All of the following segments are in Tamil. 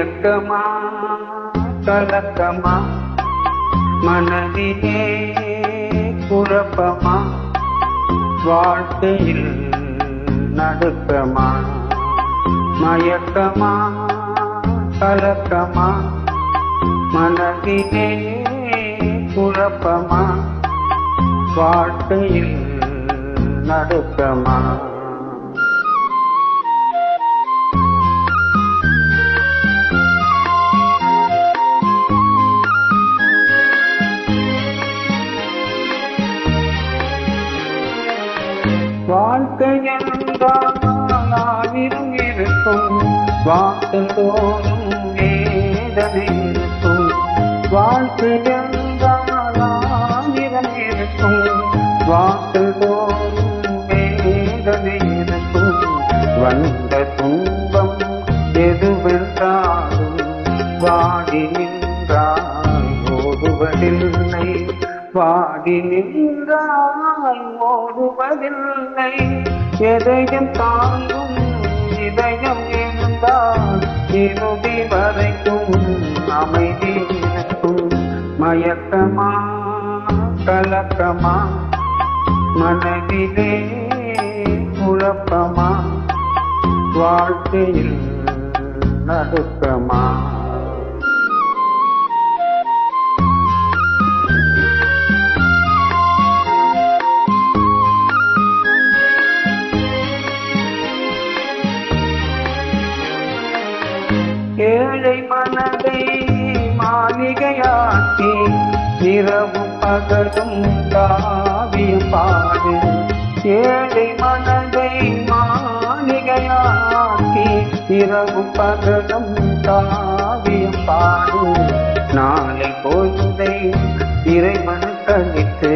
மயக்கமா கலக்கமா மனதிலே குழப்பமா வாழ்க்கையில் நடுக்கமா மயக்கமா கலக்கமா மனதிலே குழப்பமா வாழ்க்கையில் நடுக்கமா வாழ்க்கை என்றால் ஆயிரம் இருக்கும் வாசல்தோறும் வேதனை இருக்கும் வாழ்க்கை என்றால் ஆயிரம் இருக்கும் வாசல்தோறும் வேதனை இருக்கும் வந்த துன்பம் எதுவென்றாலும் வாடி நின்றால் ஓடுவதில்லை வாடி நின்றால் ஓடுவதில்லை எதையும் தாங்கும் இதயம் இருந்தால் இறுதி வரைக்கும் அமைதி இருக்கும் மயக்கமா கலக்கமா மனதிலே குழப்பமா வாழ்க்கையில் நடுக்கமா ஏழை மனதை மாளிகையாக்கி இரவும் பகலும் காவியம் பாடு ஏழை மனதை மாளிகையாக்கி இரவும் பகலும் காவியம் பாடு நாளை பொழுதை இறைவன் கணித்து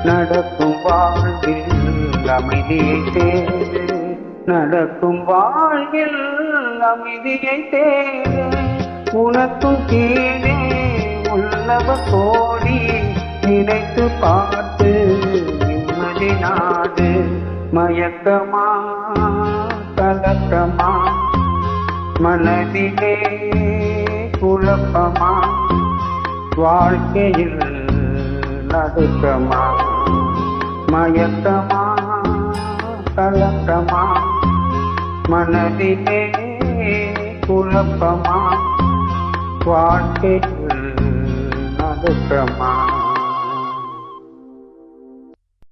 நடக்கும் வாழ்வில் அமைதியை தேடு நடக்கும் வாழ்வில் அமைதியை தேடு உனக்கும் கீழே உள்ளவர் கோடி நினைத்து பார்த்து நிம்மதி நாடு மயக்கமா கலக்கமா மனதிலே குழப்பமா வாழ்க்கையில் நடுக்கமா மயக்கமா கலக்கமா மனதிலே குழப்பமா வாழ்க்கையில் நடுக்கமா